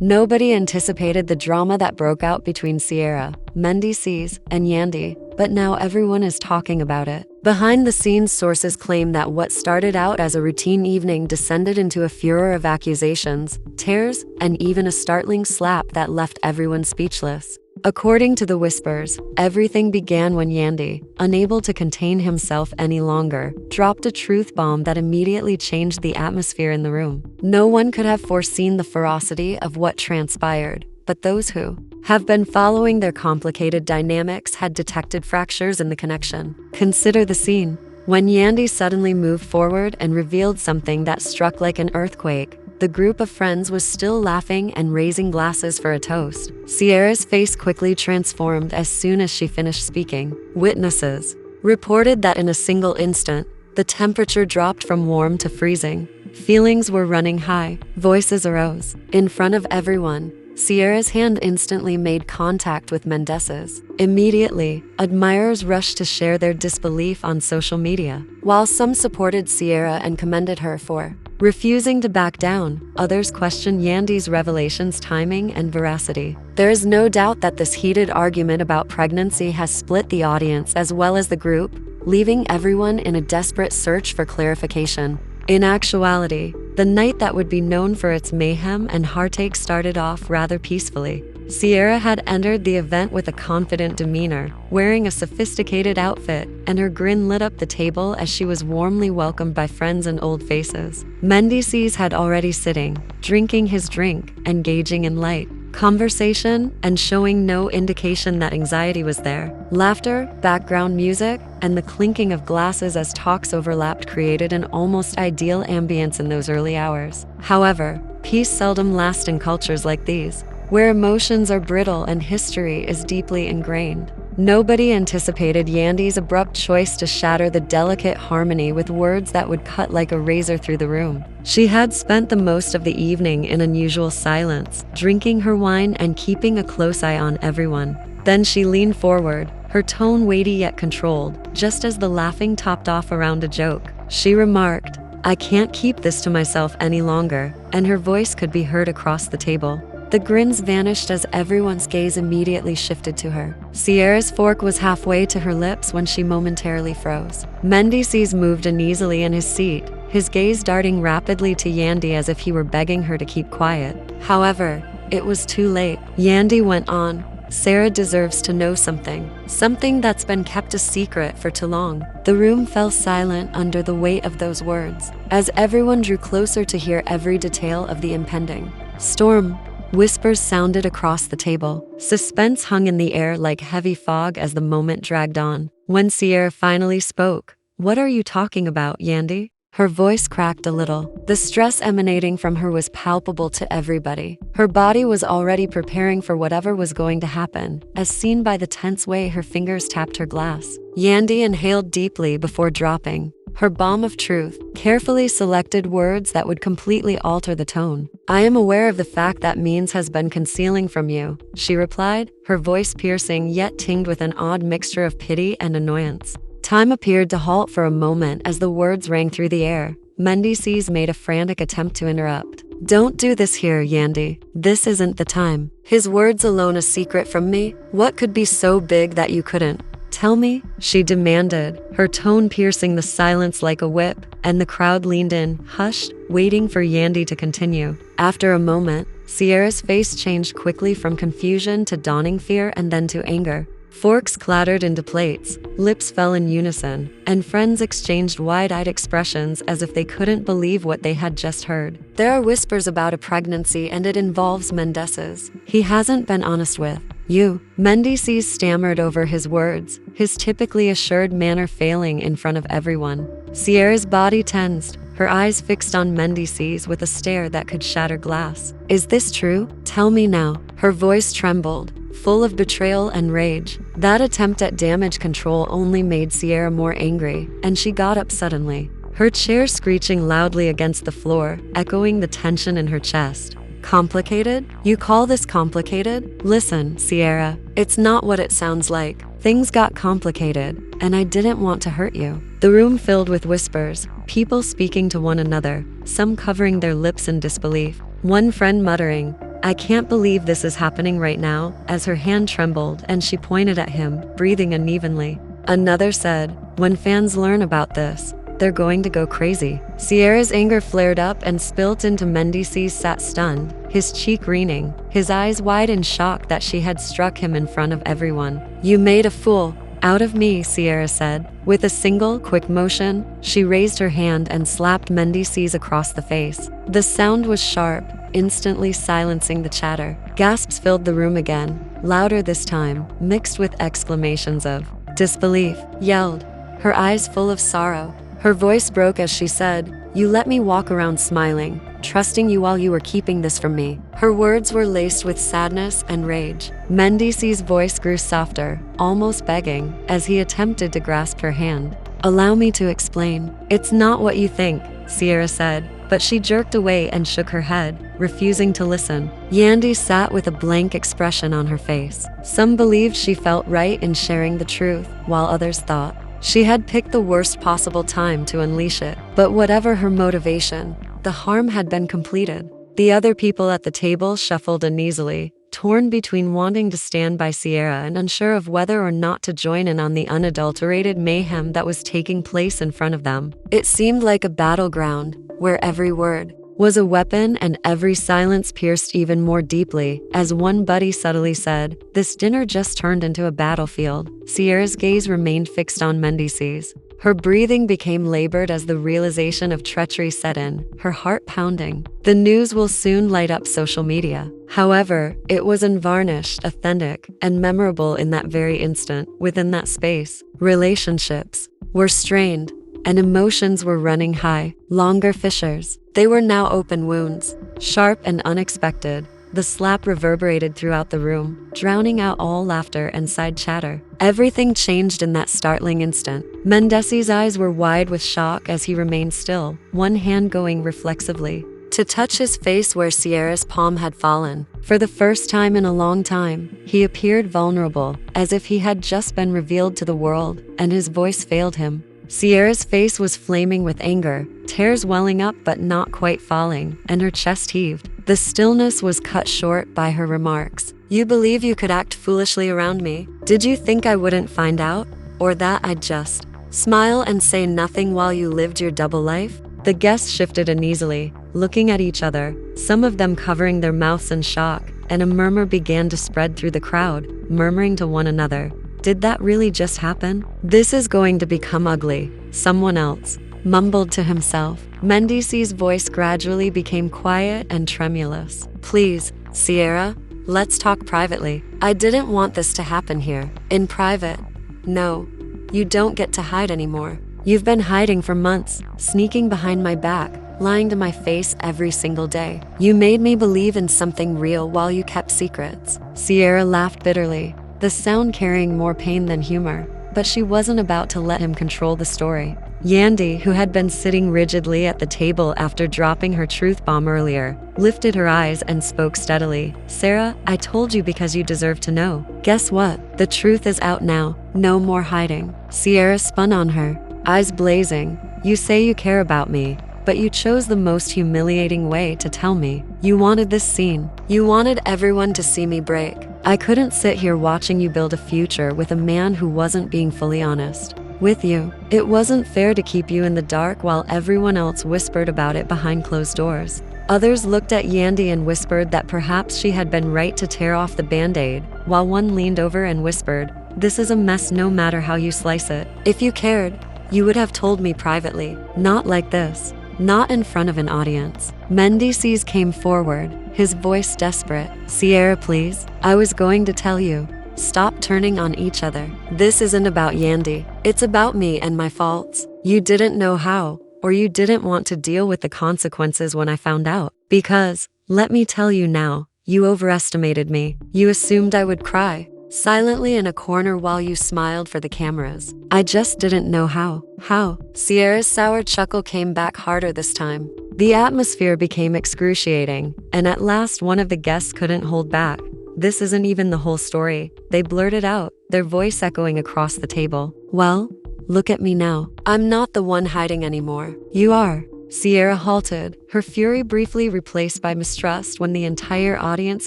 Nobody anticipated the drama that broke out between SLAPS Mendeecees and Yandy, but now everyone is talking about it. Behind the scenes, sources claim that what started out as a routine evening descended into a furor of accusations, tears, and even a startling slap that left everyone speechless. According to the whispers, everything began when Yandy, unable to contain himself any longer, dropped a truth bomb that immediately changed the atmosphere in the room. No one could have foreseen the ferocity of what transpired, but those who have been following their complicated dynamics had detected fractures in the connection. Consider the scene. When Yandy suddenly moved forward and revealed something that struck like an earthquake, the group of friends was still laughing and raising glasses for a toast. SLAPS' face quickly transformed as soon as she finished speaking. Witnesses reported that in a single instant, the temperature dropped from warm to freezing. Feelings were running high. Voices arose. In front of everyone, SLAPS' hand instantly made contact with Mendeecees. Immediately, admirers rushed to share their disbelief on social media. While some supported SLAPS and commended her for refusing to back down, others questioned Yandy's revelations' timing and veracity. There is no doubt that this heated argument about pregnancy has split the audience as well as the group, leaving everyone in a desperate search for clarification. In actuality, the night that would be known for its mayhem and heartache started off rather peacefully. SLAPS had entered the event with a confident demeanor, wearing a sophisticated outfit, and her grin lit up the table as she was warmly welcomed by friends and old faces. Mendeecees had already sitting, drinking his drink, engaging in light conversation, and showing no indication that anxiety was there. Laughter, background music, and the clinking of glasses as talks overlapped created an almost ideal ambience in those early hours. However, peace seldom lasts in cultures like these, where emotions are brittle and history is deeply ingrained. Nobody anticipated Yandy's abrupt choice to shatter the delicate harmony with words that would cut like a razor through the room. She had spent the most of the evening in unusual silence, drinking her wine and keeping a close eye on everyone. Then she leaned forward, her tone weighty yet controlled, just as the laughing topped off around a joke. She remarked, "I can't keep this to myself any longer," and her voice could be heard across the table. The grins vanished as everyone's gaze immediately shifted to her. SLAPS' fork was halfway to her lips when she momentarily froze. Mendeecees moved uneasily in his seat, his gaze darting rapidly to Yandy as if he were begging her to keep quiet. However, it was too late. Yandy went on, "Sarah deserves to know something that's been kept a secret for too long." The room fell silent under the weight of those words, as everyone drew closer to hear every detail of the impending storm. Whispers sounded across the table. Suspense hung in the air like heavy fog as the moment dragged on. When SLAPS finally spoke, "What are you talking about, Yandy?" Her voice cracked a little. The stress emanating from her was palpable to everybody. Her body was already preparing for whatever was going to happen, as seen by the tense way her fingers tapped her glass. Yandy inhaled deeply before dropping her bomb of truth, carefully selected words that would completely alter the tone. "I am aware of the fact that Means has been concealing from you," she replied, her voice piercing yet tinged with an odd mixture of pity and annoyance. Time appeared to halt for a moment as the words rang through the air. Mendeecees made a frantic attempt to interrupt. "Don't do this here, Yandy. This isn't the time. His words alone a secret from me? What could be so big that you couldn't tell me?" she demanded, her tone piercing the silence like a whip, and the crowd leaned in, hushed, waiting for Yandy to continue. After a moment, SLAPS' face changed quickly from confusion to dawning fear and then to anger. Forks clattered into plates, lips fell in unison, and friends exchanged wide-eyed expressions as if they couldn't believe what they had just heard. "There are whispers about a pregnancy and it involves Mendeecees. He hasn't been honest with you." Mendeecees stammered over his words, his typically assured manner failing in front of everyone. SLAPS' body tensed, her eyes fixed on Mendeecees with a stare that could shatter glass. "Is this true? Tell me now." Her voice trembled, full of betrayal and rage. That attempt at damage control only made SLAPS more angry, and she got up suddenly, her chair screeching loudly against the floor, echoing the tension in her chest. "Complicated? You call this complicated? Listen, SLAPS, it's not what it sounds like. Things got complicated, and I didn't want to hurt you." The room filled with whispers, people speaking to one another, some covering their lips in disbelief. One friend muttering, I can't believe this is happening right now, as her hand trembled and she pointed at him, breathing unevenly. Another said, when fans learn about this, they're going to go crazy. Sierra's anger flared up and spilt into Mendeecees sat stunned, his cheek weening, his eyes wide in shock that she had struck him in front of everyone. You made a fool out of me, Sierra said. With a single, quick motion, she raised her hand and slapped Mendeecees across the face. The sound was sharp, instantly silencing the chatter. Gasps filled the room again, louder this time, mixed with exclamations of disbelief. Yelled, her eyes full of sorrow. Her voice broke as she said, you let me walk around smiling, trusting you while you were keeping this from me. Her words were laced with sadness and rage. Mendeecees' voice grew softer, almost begging, as he attempted to grasp her hand. Allow me to explain. It's not what you think, Sierra said, but she jerked away and shook her head, refusing to listen. Yandy sat with a blank expression on her face. Some believed she felt right in sharing the truth, while others thought she had picked the worst possible time to unleash it. But whatever her motivation, the harm had been completed. The other people at the table shuffled uneasily, torn between wanting to stand by Sierra and unsure of whether or not to join in on the unadulterated mayhem that was taking place in front of them. It seemed like a battleground, where every word was a weapon and every silence pierced even more deeply, as one buddy subtly said, this dinner just turned into a battlefield. Sierra's gaze remained fixed on Mendeecees. Her breathing became labored as the realization of treachery set in, her heart pounding. The news will soon light up social media. However, it was unvarnished, authentic, and memorable in that very instant. Within that space, relationships were strained, and emotions were running high. Longer fissures. They were now open wounds, sharp and unexpected. The slap reverberated throughout the room, drowning out all laughter and side chatter. Everything changed in that startling instant. Mendeecees' eyes were wide with shock as he remained still, one hand going reflexively to touch his face where Sierra's palm had fallen. For the first time in a long time, he appeared vulnerable, as if he had just been revealed to the world, and his voice failed him. Sierra's face was flaming with anger, tears welling up but not quite falling, and her chest heaved. The stillness was cut short by her remarks. You believe you could act foolishly around me? Did you think I wouldn't find out? Or that I'd just smile and say nothing while you lived your double life? The guests shifted uneasily, looking at each other, some of them covering their mouths in shock, and a murmur began to spread through the crowd, murmuring to one another. Did that really just happen? This is going to become ugly. Someone else mumbled to himself. Mendeecees' voice gradually became quiet and tremulous. Please, Sierra, let's talk privately. I didn't want this to happen here. In private. No, you don't get to hide anymore. You've been hiding for months, sneaking behind my back, lying to my face every single day. You made me believe in something real while you kept secrets. Sierra laughed bitterly, the sound carrying more pain than humor, but she wasn't about to let him control the story. Yandy, who had been sitting rigidly at the table after dropping her truth bomb earlier, lifted her eyes and spoke steadily. Sarah, I told you because you deserve to know. Guess what? The truth is out now. No more hiding. Sierra spun on her, eyes blazing. You say you care about me, but you chose the most humiliating way to tell me. You wanted this scene. You wanted everyone to see me break. I couldn't sit here watching you build a future with a man who wasn't being fully honest with you. It wasn't fair to keep you in the dark while everyone else whispered about it behind closed doors. Others looked at Yandy and whispered that perhaps she had been right to tear off the band-aid, while one leaned over and whispered, this is a mess no matter how you slice it. If you cared, you would have told me privately. Not like this. Not in front of an audience. Mendeecees came forward, his voice desperate. Sierra, please. I was going to tell you. Stop turning on each other. This isn't about Yandy. It's about me and my faults. You didn't know how, or you didn't want to deal with the consequences when I found out. Because, let me tell you now, you overestimated me. You assumed I would cry silently in a corner while you smiled for the cameras. I just didn't know how. How? Sierra's sour chuckle came back harder this time. The atmosphere became excruciating, and at last one of the guests couldn't hold back. This isn't even the whole story, they blurted out, their voice echoing across the table. Well, look at me now. I'm not the one hiding anymore. You are. Sierra halted, her fury briefly replaced by mistrust when the entire audience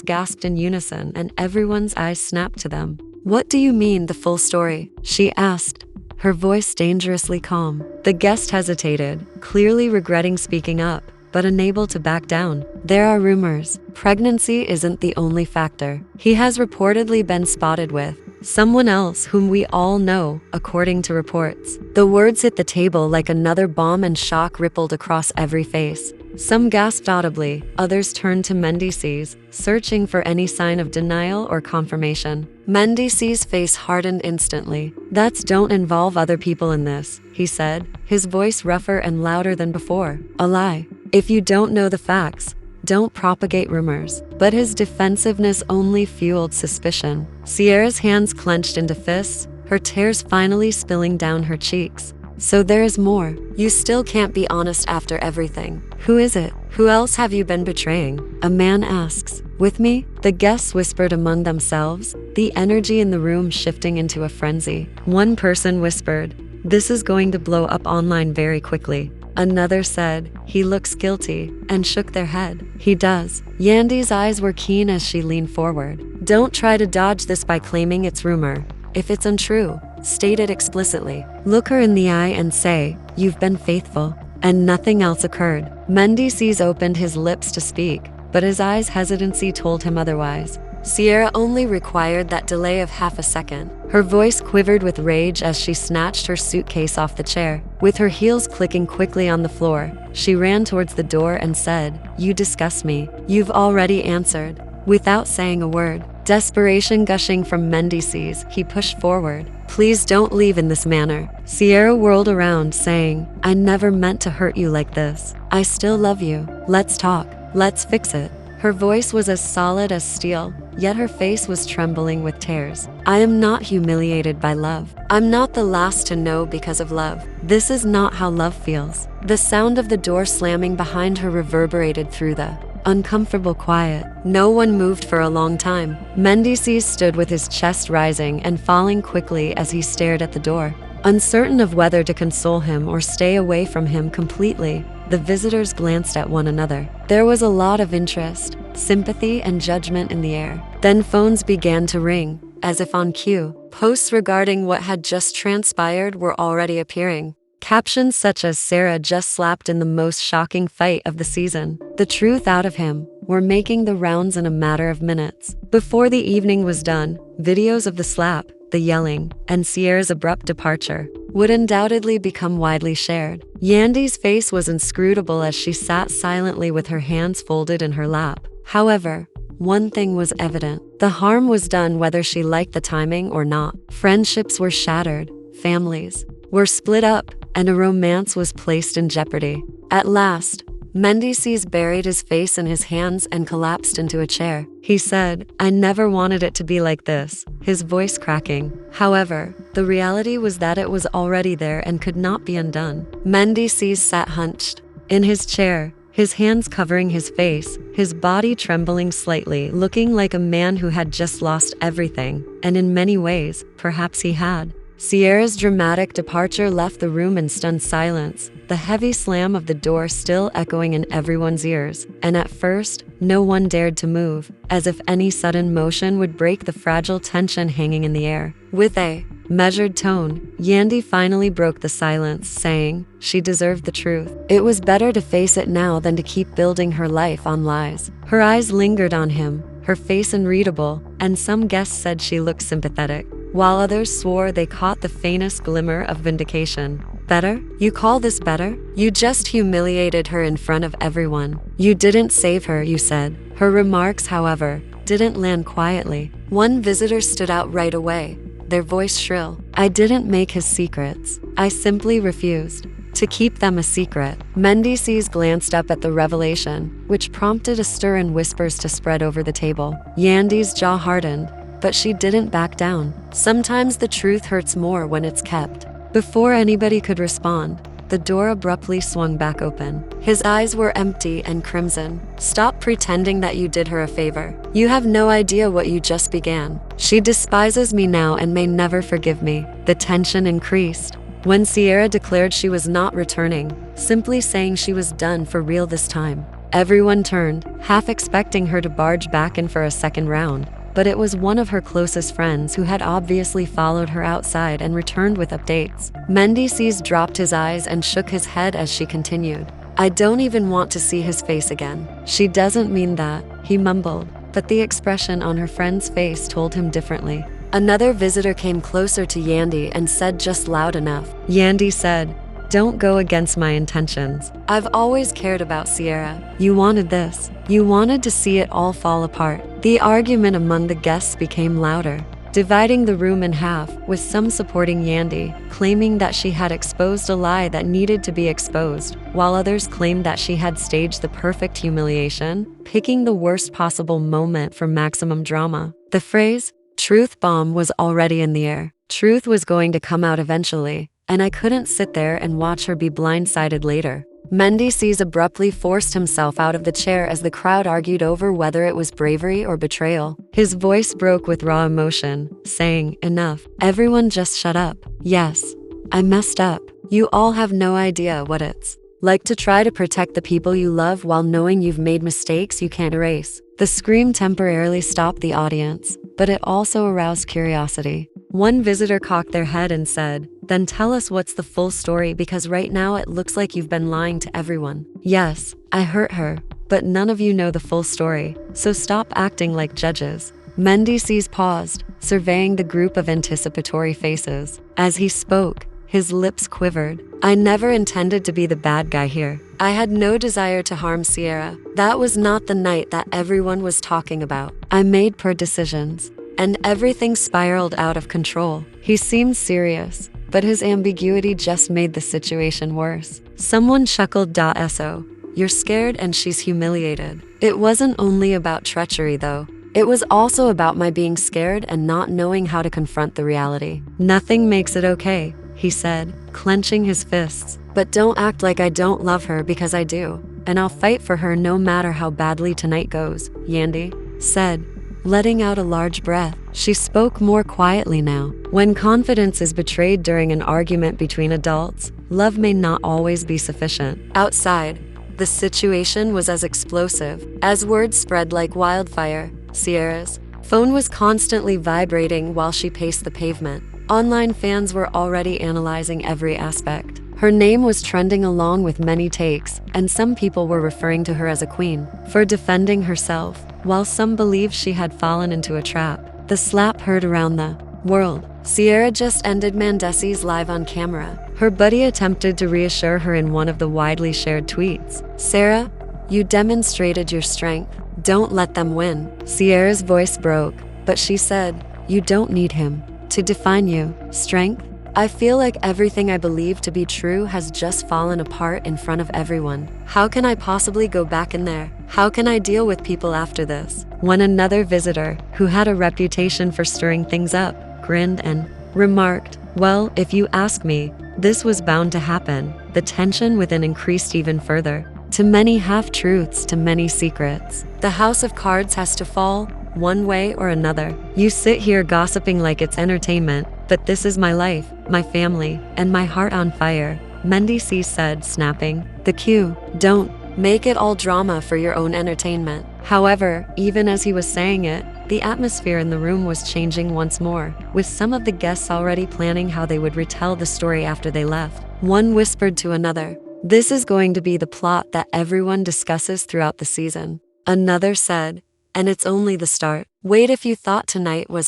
gasped in unison and everyone's eyes snapped to them. "What do you mean, the full story?" she asked, her voice dangerously calm. The guest hesitated, clearly regretting speaking up, but unable to back down. "There are rumors. Pregnancy isn't the only factor. He has reportedly been spotted with someone else whom we all know, according to reports." The words hit the table like another bomb and shock rippled across every face. Some gasped audibly, others turned to Mendeecees, searching for any sign of denial or confirmation. Mendeecees' face hardened instantly. "That's don't involve other people in this," he said, his voice rougher and louder than before. "A lie. If you don't know the facts, don't propagate rumors." But his defensiveness only fueled suspicion. Sierra's hands clenched into fists, her tears finally spilling down her cheeks. "So there is more. You still can't be honest after everything. Who is it? Who else have you been betraying?" a man asks. "With me?" the guests whispered among themselves, the energy in the room shifting into a frenzy. One person whispered, "This is going to blow up online very quickly." Another said, "He looks guilty," and shook their head. "He does." Yandy's eyes were keen as she leaned forward. "Don't try to dodge this by claiming it's rumor. If it's untrue, state it explicitly. Look her in the eye and say, 'You've been faithful,' and nothing else occurred." Mendeecees opened his lips to speak, but his eyes' hesitancy told him otherwise. Sierra only required that delay of half a second. Her voice quivered with rage as she snatched her suitcase off the chair. With her heels clicking quickly on the floor, she ran towards the door and said, "You disgust me. You've already answered." Without saying a word, desperation gushing from Mendeecees, he pushed forward. "Please don't leave in this manner." Sierra whirled around, saying, "I never meant to hurt you like this. I still love you. Let's talk. Let's fix it." Her voice was as solid as steel, yet her face was trembling with tears. "I am not humiliated by love. I'm not the last to know because of love. This is not how love feels." The sound of the door slamming behind her reverberated through the uncomfortable quiet. No one moved for a long time. Mendeecees stood with his chest rising and falling quickly as he stared at the door. Uncertain of whether to console him or stay away from him completely, the visitors glanced at one another. There was a lot of interest, sympathy, and judgment in the air. Then phones began to ring, as if on cue. Posts regarding what had just transpired were already appearing. Captions such as "Sarah just slapped in the most shocking fight of the season. The truth out of him," were making the rounds in a matter of minutes. Before the evening was done, videos of the slap, the yelling, and Sierra's abrupt departure would undoubtedly become widely shared. Yandy's face was inscrutable as she sat silently with her hands folded in her lap. However, one thing was evident. The harm was done whether she liked the timing or not. Friendships were shattered, families were split up, and a romance was placed in jeopardy. At last, Mendeecees buried his face in his hands and collapsed into a chair. He said, "I never wanted it to be like this," his voice cracking. However, the reality was that it was already there and could not be undone. Mendeecees sat hunched in his chair, his hands covering his face, his body trembling slightly, looking like a man who had just lost everything, and in many ways, perhaps he had. Sierra's dramatic departure left the room in stunned silence, the heavy slam of the door still echoing in everyone's ears, and at first, no one dared to move, as if any sudden motion would break the fragile tension hanging in the air. With a measured tone, Yandy finally broke the silence, saying, "She deserved the truth. It was better to face it now than to keep building her life on lies." Her eyes lingered on him, her face unreadable, and some guests said she looked sympathetic, while others swore they caught the faintest glimmer of vindication. "Better? You call this better? You just humiliated her in front of everyone. You didn't save her, you said." Her remarks, however, didn't land quietly. One visitor stood out right away, their voice shrill. "I didn't make his secrets. I simply refused to keep them a secret." Mendeecees glanced up at the revelation, which prompted a stir in whispers to spread over the table. Yandy's jaw hardened, but she didn't back down. Sometimes the truth hurts more when it's kept. Before anybody could respond, the door abruptly swung back open. His eyes were empty and crimson. "Stop pretending that you did her a favor. You have no idea what you just began. She despises me now and may never forgive me." The tension increased. When Sierra declared she was not returning, simply saying she was done for real this time, everyone turned, half expecting her to barge back in for a second round. But it was one of her closest friends who had obviously followed her outside and returned with updates. Mendeecees dropped his eyes and shook his head as she continued. I don't even want to see his face again. She doesn't mean that, he mumbled, but the expression on her friend's face told him differently. Another visitor came closer to Yandy and said just loud enough. Yandy said, don't go against my intentions. I've always cared about Sierra. You wanted this. You wanted to see it all fall apart. The argument among the guests became louder, dividing the room in half, with some supporting Yandy, claiming that she had exposed a lie that needed to be exposed, while others claimed that she had staged the perfect humiliation, picking the worst possible moment for maximum drama. The phrase, truth bomb, was already in the air. Truth was going to come out eventually, and I couldn't sit there and watch her be blindsided later. Mendeecees abruptly forced himself out of the chair as the crowd argued over whether it was bravery or betrayal. His voice broke with raw emotion, saying, enough. Everyone just shut up. Yes, I messed up. You all have no idea what it's like to try to protect the people you love while knowing you've made mistakes you can't erase. The scream temporarily stopped the audience, but it also aroused curiosity. One visitor cocked their head and said, then tell us what's the full story, because right now it looks like you've been lying to everyone. Yes, I hurt her, but none of you know the full story, so stop acting like judges. Mendeecees paused, surveying the group of anticipatory faces. As he spoke, his lips quivered. I never intended to be the bad guy here. I had no desire to harm Sierra. That was not the night that everyone was talking about. I made poor decisions, and everything spiraled out of control. He seemed serious, but his ambiguity just made the situation worse. Someone chuckled. So, you're scared and she's humiliated. It wasn't only about treachery though. It was also about my being scared and not knowing how to confront the reality. Nothing makes it okay, he said, clenching his fists. But don't act like I don't love her, because I do. And I'll fight for her no matter how badly tonight goes, Yandy said, letting out a large breath. She spoke more quietly now. When confidence is betrayed during an argument between adults, love may not always be sufficient. Outside, the situation was as explosive. As words spread like wildfire, Sierra's phone was constantly vibrating while she paced the pavement. Online fans were already analyzing every aspect. Her name was trending along with many takes, and some people were referring to her as a queen for defending herself, while some believed she had fallen into a trap. The slap heard around the world. Sierra just ended Mendeecees live on camera. Her buddy attempted to reassure her in one of the widely shared tweets. Sarah, you demonstrated your strength. Don't let them win. Sierra's voice broke, but she said, you don't need him to define you. Strength? I feel like everything I believed to be true has just fallen apart in front of everyone. How can I possibly go back in there? How can I deal with people after this? When another visitor, who had a reputation for stirring things up, grinned and remarked, well, if you ask me, this was bound to happen. The tension within increased even further. To many half-truths, to many secrets. The house of cards has to fall, one way or another. You sit here gossiping like it's entertainment, but this is my life, my family, and my heart on fire, Mendeecees said, snapping. The cue, don't make it all drama for your own entertainment. However, even as he was saying it, the atmosphere in the room was changing once more, with some of the guests already planning how they would retell the story after they left. One whispered to another, this is going to be the plot that everyone discusses throughout the season. Another said, and it's only the start. Wait, if you thought tonight was